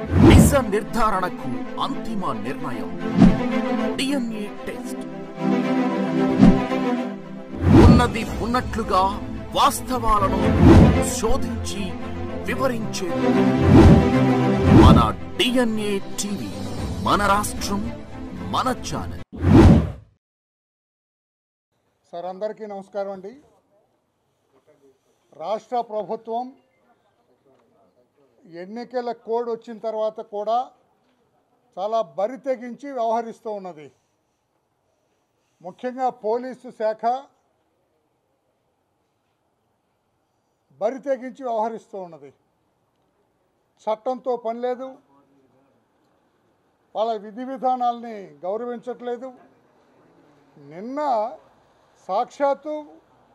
నిజ నిర్ధారణకు అంతిమ నిర్ణయం డిఎన్ఏ టెస్ట్. ఉన్నది ఉన్నట్లుగా వాస్తవాలను శోధించి వివరించే మన డిఎన్ఏ టీవీ, మన రాష్ట్రం, మన ఛానల్. సార్, అందరికీ నమస్కారం అండి. రాష్ట్ర ప్రభుత్వం ఎన్నికల కోడ్ వచ్చిన తర్వాత కూడా చాలా బరి తెగించి వ్యవహరిస్తూ ఉన్నది. ముఖ్యంగా పోలీసు శాఖ బరి తెగించి వ్యవహరిస్తూ ఉన్నది. చట్టంతో పని లేదు, వాళ్ళ విధి విధానాల్ని గౌరవించట్లేదు. నిన్న సాక్షాత్తు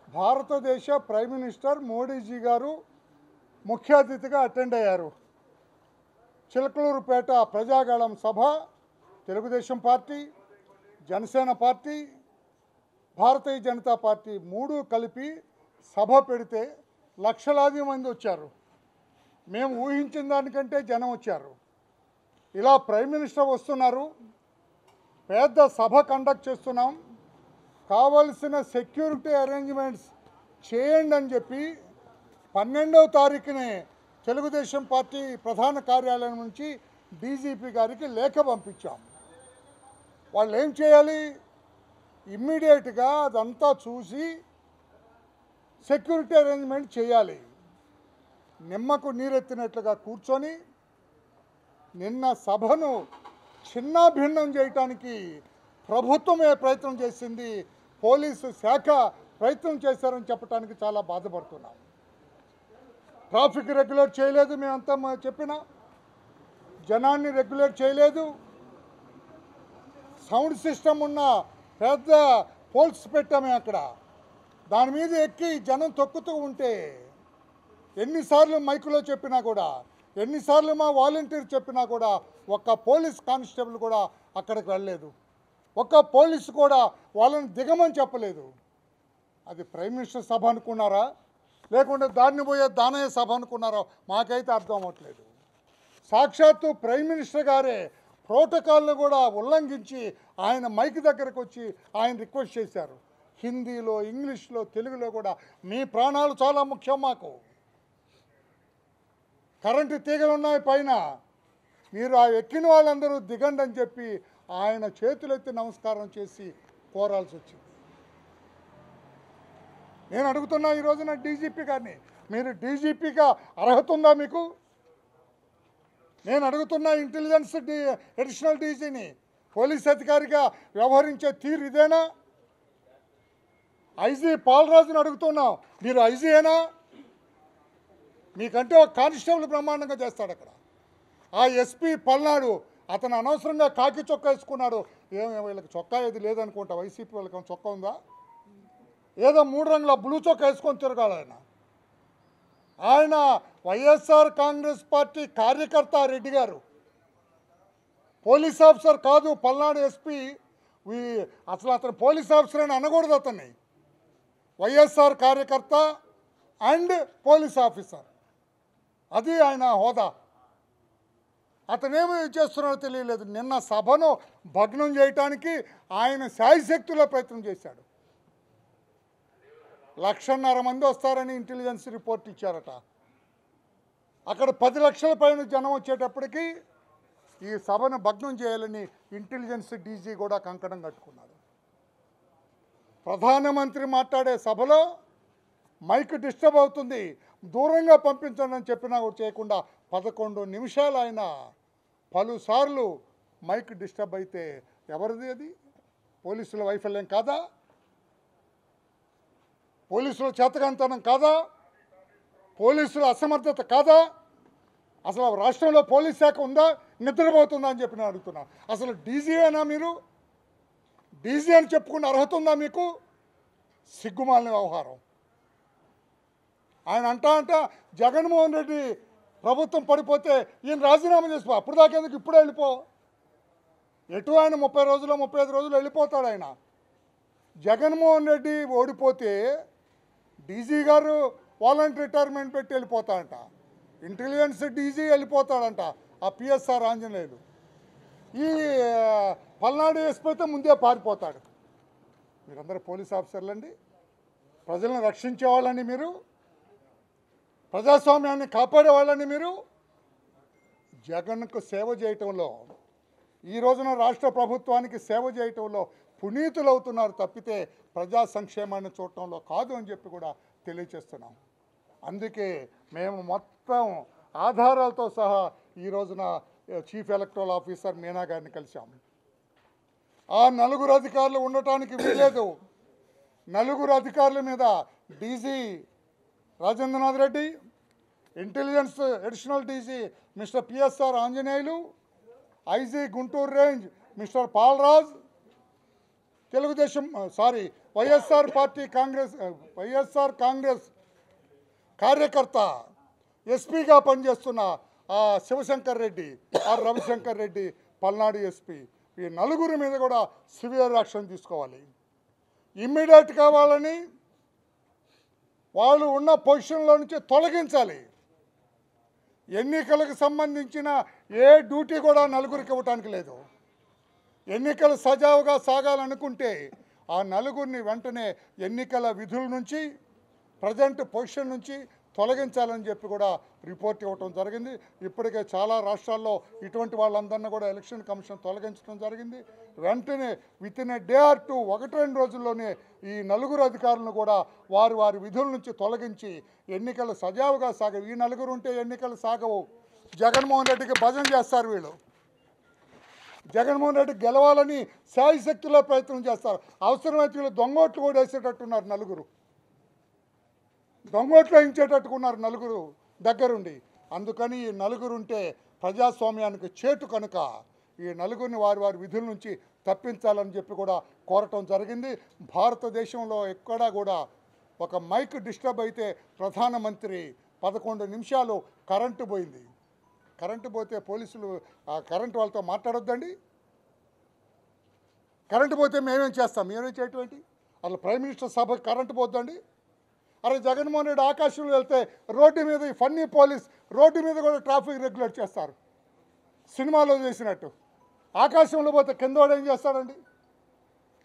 భారతదేశ ప్రైమ్ మినిస్టర్ మోడీజీ గారు ముఖ్య అతిథిగా అటెండ్ అయ్యారు. చిలకలూరుపేట ప్రజాగళం సభ Telugu Desam party, Janasena party, Bharatiya Janata party మూడు కలిపి సభ పెడితే లక్షలాది మంది వచ్చారు. మేము ఊహించిన దానికంటే జనం వచ్చారు. ఇలా ప్రైమ్ మినిస్టర్ వస్తున్నారు, పెద్ద సభ కండక్ట్ చేస్తున్నాం, కావలసిన సెక్యూరిటీ అరేంజ్మెంట్స్ చేయండి అని చెప్పి 12వ తారీఖునే తెలుగుదేశం పార్టీ ప్రధాన కార్యాలయం నుంచి డీజీపీ గారికి లేఖ పంపించాం. వాళ్ళు ఏం చేయాలి? ఇమ్మీడియట్గా అదంతా చూసి సెక్యూరిటీ అరేంజ్మెంట్ చేయాలి. నిమ్మకు నీరెత్తినట్లుగా కూర్చొని నిన్న సభను చిన్నాభిన్నం చేయటానికి ప్రభుత్వమే ప్రయత్నం చేసింది, పోలీసు శాఖ ప్రయత్నం చేశారని చెప్పడానికి చాలా బాధపడుతున్నాం. ట్రాఫిక్ రెగ్యులేట్ చేయలేదు, మేమంతా చెప్పినా. జనాన్ని రెగ్యులేట్ చేయలేదు. సౌండ్ సిస్టమ్ ఉన్న పెద్ద పోల్స్ పెట్టామే అక్కడ. దాని మీద ఎక్కి జనం తొక్కుతూ ఉంటే ఎన్నిసార్లు మైకులో చెప్పినా కూడా, ఎన్నిసార్లు మా వాలంటీర్ చెప్పినా కూడా ఒక్క పోలీస్ కానిస్టేబుల్ కూడా అక్కడికి వెళ్ళలేదు. ఒక్క పోలీసు కూడా వాళ్ళని దిగమని చెప్పలేదు. అది ప్రైమ్ మినిస్టర్ సభ అనుకున్నారా, లేకుంటే దాన్ని పోయే దానయ్య సభ అనుకున్నారా మాకైతే అర్థం అవ్వట్లేదు. సాక్షాత్తు ప్రైమ్ మినిస్టర్ గారే ప్రోటోకాల్ను కూడా ఉల్లంఘించి ఆయన మైక్ దగ్గరకు వచ్చి ఆయన రిక్వెస్ట్ చేశారు. హిందీలో, ఇంగ్లీష్లో, తెలుగులో కూడా మీ ప్రాణాలు చాలా ముఖ్యం మాకు. కరెంటు తీగలు ఉన్నాయి పైన, మీరు ఆ ఎక్కిన వాళ్ళందరూ దిగండి అని చెప్పి ఆయన చేతులెత్తి నమస్కారం చేసి కోరాల్సి వచ్చింది. నేను అడుగుతున్నా ఈ రోజున డీజీపీ గారిని, మీరు డీజీపీగా అర్హత ఉందా మీకు? నేను అడుగుతున్నా ఇంటెలిజెన్స్ అడిషనల్ డీజీని, పోలీస్ అధికారిగా వ్యవహరించే తీరు ఇదేనా? ఐజీ పాలరాజుని అడుగుతున్నాం, మీరు ఐజీయేనా? మీకంటే ఒక కానిస్టేబుల్ బ్రహ్మాండంగా చేస్తాడు అక్కడ. ఆ ఎస్పీ పల్నాడు, అతను అనవసరంగా కాకి చొక్కా వేసుకున్నాడు. వీళ్ళకి చొక్కా ఏది లేదనుకుంటా, వైసీపీ వాళ్ళకి చొక్కా ఉందా? ఏదో 3 రంగుల బ్లూ చొక్కా వేసుకొని తిరగాలి ఆయన. ఆయన వైఎస్ఆర్ కాంగ్రెస్ పార్టీ కార్యకర్త రెడ్డి గారు, పోలీస్ ఆఫీసర్ కాదు. పల్నాడు ఎస్పీ అసలు అతను పోలీస్ ఆఫీసర్ అని అనకూడదు. అతన్ని వైఎస్ఆర్ కార్యకర్త అండ్ పోలీస్ ఆఫీసర్, అది ఆయన హోదా. అతనేమి చేస్తున్నాడో తెలియలేదు. నిన్న సభను భగ్నం చేయటానికి ఆయన శాయశక్తుల ప్రయత్నం చేశాడు. 1,50,000 మంది వస్తారని ఇంటెలిజెన్స్ రిపోర్ట్ ఇచ్చారట. అక్కడ 10 లక్షల పైన జనం వచ్చేటప్పటికి ఈ సభను భగ్నం చేయాలని ఇంటెలిజెన్స్ డీజీ కూడా కంకణం కట్టుకున్నాడు. ప్రధానమంత్రి మాట్లాడే సభలో మైక్ డిస్టర్బ్ అవుతుంది, దూరంగా పంపించండి అని చెప్పినా కూడా చేయకుండా 11 నిమిషాలు ఆయన పలుసార్లు మైక్ డిస్టర్బ్ అయితే ఎవరిది అది? పోలీసుల వైఫల్యం కాదా? పోలీసుల చేతకాంతనం కాదా? పోలీసుల అసమర్థత కాదా? అసలు రాష్ట్రంలో పోలీస్ శాఖ ఉందా, నిద్రపోతుందా అని చెప్పి నేను అడుగుతున్నా. అసలు డీజీ అయినా మీరు? డీజీ అని చెప్పుకున్న అర్హత ఉందా మీకు? సిగ్గుమాలిన వ్యవహారం. ఆయన అంట జగన్మోహన్ రెడ్డి ప్రభుత్వం పడిపోతే ఈయన రాజీనామా చేసిపో, అప్పుడు దాకేందుకు ఇప్పుడే వెళ్ళిపో. ఎటు ఆయన 30 రోజులు 35 రోజులు వెళ్ళిపోతాడు ఆయన. జగన్మోహన్ రెడ్డి ఓడిపోతే డీజీ గారు వాలంటీర్ రిటైర్మెంట్ పెట్టి వెళ్ళిపోతాడంట, ఇంటెలిజెన్స్ డీజీ వెళ్ళిపోతాడంట. ఆ పిఎస్ఆర్ ఆంజనేయులు. ఈ పల్నాడు ఎస్పీ అయితే ముందే పారిపోతాడు. మీరందరూ పోలీస్ ఆఫీసర్లండి, ప్రజలను రక్షించే వాళ్ళని మీరు, ప్రజాస్వామ్యాన్ని కాపాడే వాళ్ళని మీరు. జగన్కు సేవ చేయటంలో, ఈ రోజున రాష్ట్ర ప్రభుత్వానికి సేవ చేయటంలో పునీతులవుతున్నారు తప్పితే ప్రజా సంక్షేమాన్ని చూడటంలో కాదు అని చెప్పి కూడా తెలియచేస్తున్నాం. అందుకే మేము మొత్తం ఆధారాలతో సహా ఈ రోజున చీఫ్ ఎలక్టరల్ ఆఫీసర్ మీనా గారిని కలిశాం. ఆ 4 అధికారులు ఉండటానికి వీలేదు. 4 అధికారుల మీద DG Rajendranath Reddy, intelligence additional DG mister PSR Anjaneyulu, IG Guntur range mister Paulraj, YSR Congress కార్యకర్త ఎస్పీగా పనిచేస్తున్న శివశంకర్ రెడ్డి, రవిశంకర్ రెడ్డి పల్నాడు ఎస్పీ. ఈ 4 మీద కూడా సివియర్ యాక్షన్ తీసుకోవాలి. ఇమ్మీడియట్ కావాలని వాళ్ళు ఉన్న పొజిషన్లో నుంచి తొలగించాలి. ఎన్నికలకు సంబంధించిన ఏ డ్యూటీ కూడా 4 ఇవ్వటానికి లేదు. ఎన్నికలు సజావుగా సాగాలనుకుంటే ఆ 4 వెంటనే ఎన్నికల విధుల నుంచి, ప్రజెంట్ పొజిషన్ నుంచి తొలగించాలని చెప్పి కూడా రిపోర్ట్ ఇవ్వటం జరిగింది. ఇప్పటికే చాలా రాష్ట్రాల్లో ఇటువంటి వాళ్ళందరినీ కూడా ఎలక్షన్ కమిషన్ తొలగించడం జరిగింది. వెంటనే వితిన్ ఏ డే ఆర్ 2, 1-2 రోజుల్లోనే ఈ 4 అధికారులను కూడా వారి విధుల నుంచి తొలగించి ఎన్నికలు సజావుగా సాగవు. ఈ 4 ఉంటే ఎన్నికలు సాగవు. జగన్మోహన్ రెడ్డికి భజన చేస్తారు వీళ్ళు. జగన్మోహన్ రెడ్డి గెలవాలని శాయశక్తిలో ప్రయత్నం చేస్తారు. అవసరమైతే వీళ్ళు దొంగోట్లు కూడా వేసేటట్టున్నారు. 4 దొంగోట్లు వేయించేటట్టుకున్నారు 4 దగ్గరుండి. అందుకని ఈ 4 ఉంటే ప్రజాస్వామ్యానికి చేటు కనుక ఈ 4 వారి విధుల నుంచి తప్పించాలని చెప్పి కూడా కోరటం జరిగింది. భారతదేశంలో ఎక్కడా కూడా ఒక మైక్ డిస్టర్బ్ అయితే ప్రధానమంత్రి 11 నిమిషాలు కరెంటు పోయింది. కరెంటు పోతే పోలీసులు కరెంటు వాళ్ళతో మాట్లాడొద్దండి. కరెంటు పోతే మేమేం చేస్తాం? మేమేం చేయటం? అసలు ప్రైమ్ మినిస్టర్ సభకి కరెంటు పోద్దండి. అరే జగన్మోహన్ రెడ్డి ఆకాశంలో వెళ్తే రోడ్డు మీద ఈ ఫన్నీ పోలీస్ రోడ్డు మీద కూడా ట్రాఫిక్ రెగ్యులేట్ చేస్తారు, సినిమాలో చేసినట్టు. ఆకాశంలో పోతే కిందోడు ఏం చేస్తారండి?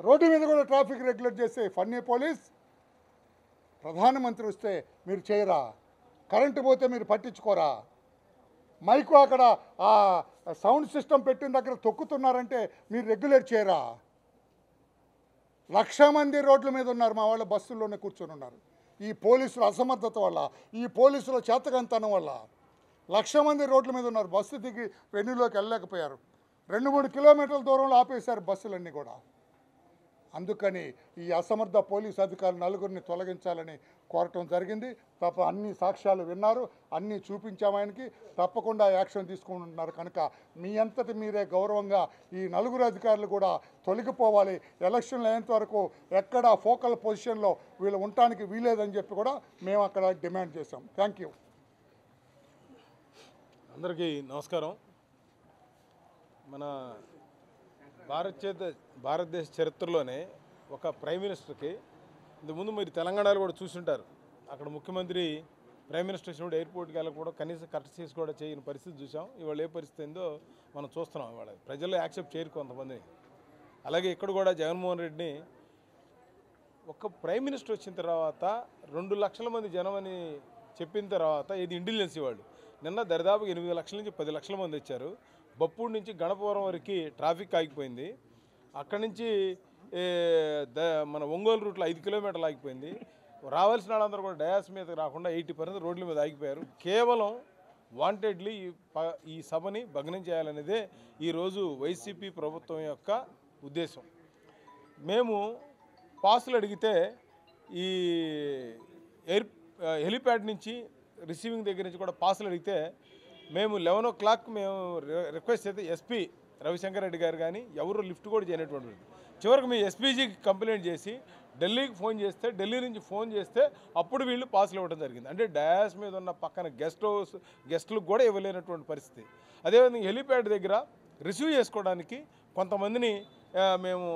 రోడ్డు మీద కూడా ట్రాఫిక్ రెగ్యులేట్ చేసే ఫన్నీ పోలీస్. ప్రధానమంత్రి వస్తే మీరు చేయరా? కరెంటు పోతే మీరు పట్టించుకోరా? మైకు అక్కడ ఆ సౌండ్ సిస్టమ్ పెట్టిన దగ్గర తొక్కుతున్నారంటే మీరు రెగ్యులేట్ చేయరా? 1,00,000 మంది రోడ్ల మీద ఉన్నారు, మా వాళ్ళ బస్సుల్లోనే కూర్చొని ఉన్నారు. ఈ పోలీసుల అసమర్థత వల్ల, ఈ పోలీసుల చేతకంతనం వల్ల 1,00,000 మంది రోడ్ల మీద ఉన్నారు. బస్సు దిగి వెన్నులోకి వెళ్ళలేకపోయారు. 2-3 కిలోమీటర్ల దూరంలో ఆపేశారు బస్సులన్నీ కూడా. అందుకని ఈ అసమర్థ పోలీసు అధికారులు 4 తొలగించాలని కోరటం జరిగింది. అన్ని సాక్ష్యాలు విన్నారు, అన్నీ చూపించాము ఆయనకి. తప్పకుండా యాక్షన్ తీసుకుంటున్నారు కనుక మీ అంతటి మీరే గౌరవంగా ఈ 4 అధికారులు కూడా తొలగిపోవాలి. ఎలక్షన్లు అయ్యేంత వరకు ఎక్కడ ఫోకల్ పొజిషన్లో వీళ్ళు ఉండటానికి వీలేదని చెప్పి కూడా మేము అక్కడ డిమాండ్ చేశాం. Thank you. అందరికీ నమస్కారం. మన భారతదేశ చరిత్రలోనే ఒక ప్రైమ్ మినిస్టర్కి ఇంతకుముందు మీరు తెలంగాణలో కూడా చూసుంటారు. అక్కడ ముఖ్యమంత్రి ప్రైమ్ మినిస్టర్ వచ్చినప్పుడు ఎయిర్పోర్ట్కి వెళ్ళకపోవడం, కనీసం కర్టసీస్ కూడా చేయని పరిస్థితి చూసాం. ఇవాళ ఏ పరిస్థితి ఏందో మనం చూస్తున్నాం. ఇవాళ ప్రజలు యాక్సెప్ట్ చేయరు కొంతమందిని. అలాగే ఇక్కడ కూడా జగన్మోహన్ రెడ్డిని ఒక ప్రైమ్ మినిస్టర్ వచ్చిన తర్వాత 2 లక్షల మంది జనం అని చెప్పిన తర్వాత ఇది ఇంటెలిజెన్స్ వాళ్ళు నిన్న దరిదాపు 8 లక్షల నుంచి 10 లక్షల మంది వచ్చారు. బప్పూడి నుంచి గణపవరం వరకు ట్రాఫిక్ ఆగిపోయింది. అక్కడి నుంచి మన ఒంగోలు రూట్లో 5 కిలోమీటర్లు ఆగిపోయింది. రావాల్సిన వాళ్ళందరూ కూడా డయాస్ మీద రాకుండా 80% రోడ్ల మీద ఆగిపోయారు. కేవలం వాంటెడ్లీ ఈ సభని భగ్నం చేయాలనేదే ఈరోజు వైసీపీ ప్రభుత్వం యొక్క ఉద్దేశం. మేము పాసులు అడిగితే ఈ హెలిప్యాడ్ నుంచి రిసీవింగ్ దగ్గర నుంచి కూడా పాసులు అడిగితే మేము 11 o'clock మేము రిక్వెస్ట్ చేస్తే ఎస్పీ రవిశంకర్ రెడ్డి గారు కానీ ఎవరు లిఫ్ట్ కూడా చేయనటువంటిది. చివరికి మేము ఎస్పీజీకి కంప్లైంట్ చేసి ఢిల్లీకి ఫోన్ చేస్తే, ఢిల్లీ నుంచి ఫోన్ చేస్తే అప్పుడు వీళ్ళు పాసులు ఇవ్వడం జరిగింది. అంటే డయాస్ మీద ఉన్న పక్కన గెస్టులకు కూడా ఇవ్వలేనటువంటి పరిస్థితి. అదేవిధంగా హెలిప్యాడ్ దగ్గర రిసీవ్ చేసుకోవడానికి కొంతమందిని మేము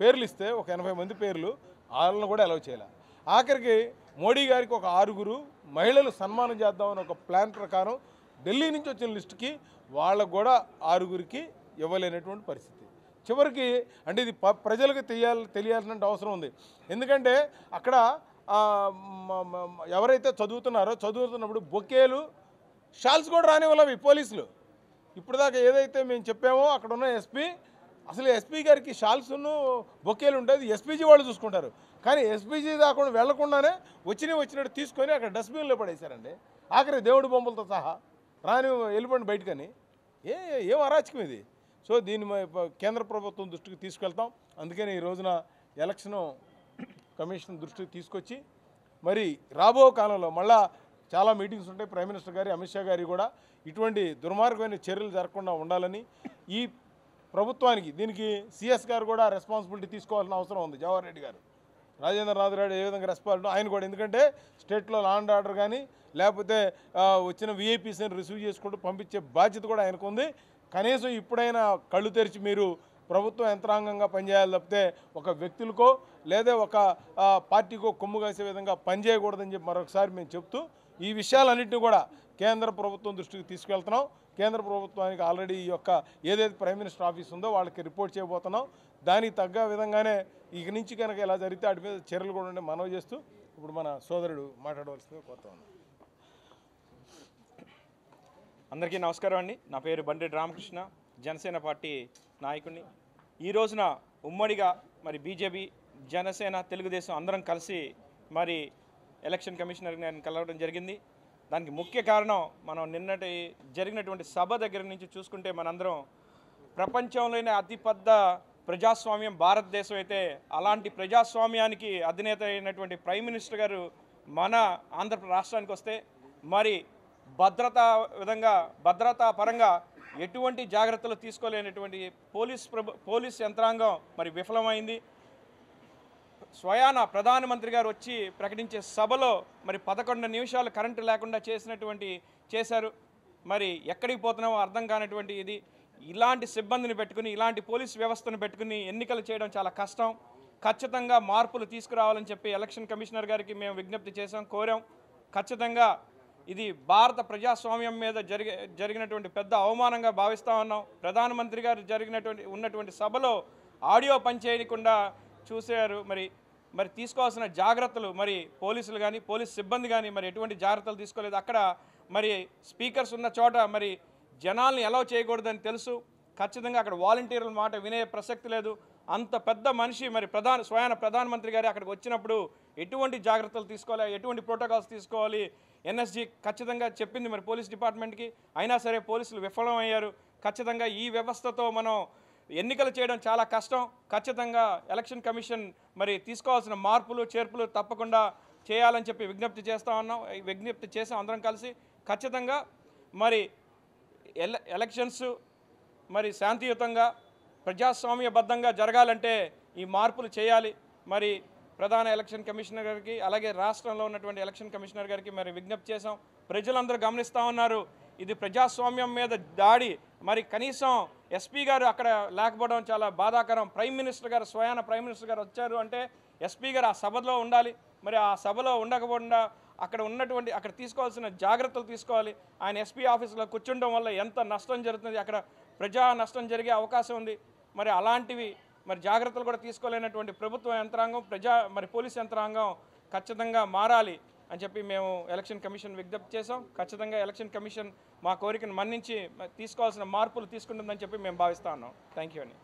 పేర్లు ఇస్తే ఒక 80 మంది పేర్లు వాళ్ళని కూడా అలౌ చేయాలి. ఆఖరికి మోడీ గారికి ఒక 6 మహిళలు సన్మానం చేద్దామని ఒక ప్లాన్ ప్రకారం ఢిల్లీ నుంచి వచ్చిన లిస్టుకి వాళ్ళకు కూడా 6గురికి ఇవ్వలేనటువంటి పరిస్థితి. చివరికి అంటే ఇది ప్రజలకు తెలియాల్సిన అవసరం ఉంది. ఎందుకంటే అక్కడ ఎవరైతే చదువుతున్నప్పుడు బొకేలు షాల్స్ కూడా రానివ్వలేవి పోలీసులు. ఇప్పుడు దాకా ఏదైతే మేము చెప్పామో అక్కడ ఉన్న ఎస్పీ, అసలు ఎస్పీ గారికి షాల్స్ను బొకేలు ఉంటుంది, ఎస్పీజీ వాళ్ళు చూసుకుంటారు. కానీ ఎస్పీజీ దాకా వెళ్లకుండానే వచ్చినట్టు తీసుకొని అక్కడ డస్ట్బిన్లో పడేశారండి. ఆఖరి దేవుడి బొమ్మలతో సహా వెళ్ళిపోండి బయటకని. ఏం అరాచకం ఇది. సో దీన్ని కేంద్ర ప్రభుత్వం దృష్టికి తీసుకెళ్తాం. అందుకని ఈ రోజున ఎలక్షన్ కమిషన్ దృష్టికి తీసుకొచ్చి మరి రాబో కాలంలో మళ్ళా చాలా మీటింగ్స్ ఉంటాయి. ప్రైమ్ మినిస్టర్ గారి, అమిత్ షా గారి కూడా ఇటువంటి దుర్మార్గమైన చర్యలు జరగకుండా ఉండాలని ఈ ప్రభుత్వానికి దీనికి సిఎస్ గారు కూడా రెస్పాన్సిబిలిటీ తీసుకోవాల్సిన అవసరం ఉంది. జవహర్ రెడ్డి గారు, రాజేంద్రనాథ్ రెడ్డి ఏ విధంగా రెస్పాన్సిబిలిటీ ఆయన కూడా, ఎందుకంటే స్టేట్లో లా అండ్ ఆర్డర్ కానీ లేకపోతే వచ్చిన విఐపీస్ని రిసీవ్ చేసుకుంటూ పంపించే బాధ్యత కూడా ఆయనకు ఉంది. కనీసం ఇప్పుడైనా కళ్ళు తెరిచి మీరు ప్రభుత్వ యంత్రాంగంగా పనిచేయాలి తప్పితే ఒక వ్యక్తులకో లేదా ఒక పార్టీకో కొమ్ము కాసే విధంగా పనిచేయకూడదని చెప్పి మరొకసారి మేము చెప్తూ ఈ విషయాలన్నింటినీ కూడా కేంద్ర ప్రభుత్వం దృష్టికి తీసుకెళ్తున్నాం. కేంద్ర ప్రభుత్వానికి ఆల్రెడీ ఈ యొక్క ఏదైతే ప్రైమ్ మినిస్టర్ ఆఫీస్ ఉందో వాళ్ళకి రిపోర్ట్ చేయబోతున్నాం. దానికి తగ్గ విధంగానే ఇక నుంచి కనుక ఇలా జరిగితే వాటి మీద చర్యలు కూడా ఉండే మనవి చేస్తూ ఇప్పుడు మన సోదరుడు మాట్లాడవలసిందిగా కోరుతా ఉన్నాం. అందరికీ నమస్కారం అండి. నా పేరు బండి రామకృష్ణ, జనసేన పార్టీ నాయకుడిని. ఈ రోజున ఉమ్మడిగా మరి బీజేపీ, జనసేన, తెలుగుదేశం అందరం కలిసి మరి ఎలక్షన్ కమిషనర్ గారిని కలవడం జరిగింది. దానికి ముఖ్య కారణం మనం నిన్నటి జరిగినటువంటి సభ దగ్గర నుంచి చూసుకుంటే మనందరం ప్రపంచంలోనే అతిపెద్ద ప్రజాస్వామ్యం భారతదేశం అయితే అలాంటి ప్రజాస్వామ్యానికి అధినేత అయినటువంటి ప్రైమ్ మినిస్టర్ గారు మన ఆంధ్ర రాష్ట్రానికి వస్తే మరి భద్రతా పరంగా ఎటువంటి జాగ్రత్తలు తీసుకోలేనటువంటి పోలీస్ యంత్రాంగం మరి విఫలమైంది. స్వయాన ప్రధానమంత్రి గారు వచ్చి ప్రకటించే సభలో మరి 11 నిమిషాలు కరెంటు లేకుండా చేశారు. మరి ఎక్కడికి పోతున్నామో అర్థం కానటువంటి ఇది. ఇలాంటి సిబ్బందిని పెట్టుకుని, ఇలాంటి పోలీస్ వ్యవస్థను పెట్టుకుని ఎన్నికలు చేయడం చాలా కష్టం. ఖచ్చితంగా మార్పులు తీసుకురావాలని చెప్పి ఎలక్షన్ కమిషనర్ గారికి మేము విజ్ఞప్తి కోరాం. ఖచ్చితంగా ఇది భారత ప్రజాస్వామ్యం మీద జరిగినటువంటి పెద్ద అవమానంగా భావిస్తూ ఉన్నాం. ప్రధానమంత్రి గారు ఉన్నటువంటి సభలో ఆడియో పనిచేయకుండా చూశారు. మరి తీసుకోవాల్సిన జాగ్రత్తలు మరి పోలీసులు కానీ పోలీస్ సిబ్బంది కానీ మరి ఎటువంటి జాగ్రత్తలు తీసుకోలేదు. అక్కడ మరి స్పీకర్స్ ఉన్న చోట మరి జనాల్ని అలౌ చేయకూడదని తెలుసు. ఖచ్చితంగా అక్కడ వాలంటీర్ల మాట వినే ప్రసక్తి లేదు. అంత పెద్ద మనిషి మరి స్వయాన ప్రధానమంత్రి గారు అక్కడికి వచ్చినప్పుడు ఎటువంటి జాగ్రత్తలు తీసుకోవాలి, ఎటువంటి ప్రోటోకాల్స్ తీసుకోవాలి, ఎన్ఎస్జీ ఖచ్చితంగా చెప్పింది మరి పోలీస్ డిపార్ట్మెంట్కి. అయినా సరే పోలీసులు విఫలమయ్యారు. ఖచ్చితంగా ఈ వ్యవస్థతో మనం ఎన్నికలు చేయడం చాలా కష్టం. ఖచ్చితంగా ఎలక్షన్ కమిషన్ మరి తీసుకోవాల్సిన మార్పులు చేర్పులు తప్పకుండా చేయాలని చెప్పి విజ్ఞప్తి చేసాం అందరం కలిసి. ఖచ్చితంగా మరి ఎలక్షన్స్ మరి శాంతియుతంగా ప్రజాస్వామ్యబద్ధంగా జరగాలంటే ఈ మార్పులు చేయాలి. మరి ప్రధాన ఎలక్షన్ కమిషనర్ గారికి అలాగే రాష్ట్రంలో ఉన్నటువంటి ఎలక్షన్ కమిషనర్ గారికి మరి విజ్ఞప్తి చేసాం. ప్రజలందరూ గమనిస్తూ ఉన్నారు, ఇది ప్రజాస్వామ్యం మీద దాడి. మరి కనీసం ఎస్పీ గారు అక్కడ లేకపోవడం చాలా బాధాకరం. స్వయాన ప్రైమ్ మినిస్టర్ గారు వచ్చారు అంటే ఎస్పీ గారు ఆ సభలో ఉండాలి. మరి ఆ సభలో ఉండకపోకుండా అక్కడ తీసుకోవాల్సిన జాగ్రత్తలు తీసుకోవాలి. ఆయన ఎస్పీ ఆఫీసులో కూర్చుండడం వల్ల ఎంత నష్టం జరుగుతుంది, అక్కడ ప్రజా నష్టం జరిగే అవకాశం ఉంది. మరి అలాంటివి మరి జాగ్రత్తలు కూడా తీసుకోలేనటువంటి ప్రభుత్వ యంత్రాంగం మరి పోలీస్ యంత్రాంగం ఖచ్చితంగా మారాలి అని చెప్పి మేము ఎలక్షన్ కమిషన్ విజ్ఞప్తి చేసాం. ఖచ్చితంగా ఎలక్షన్ కమిషన్ మా కోరికను మన్నించి తీసుకోవాల్సిన మార్పులు తీసుకుంటుందని చెప్పి మేము భావిస్తా ఉన్నాం. థ్యాంక్ యూ అండి.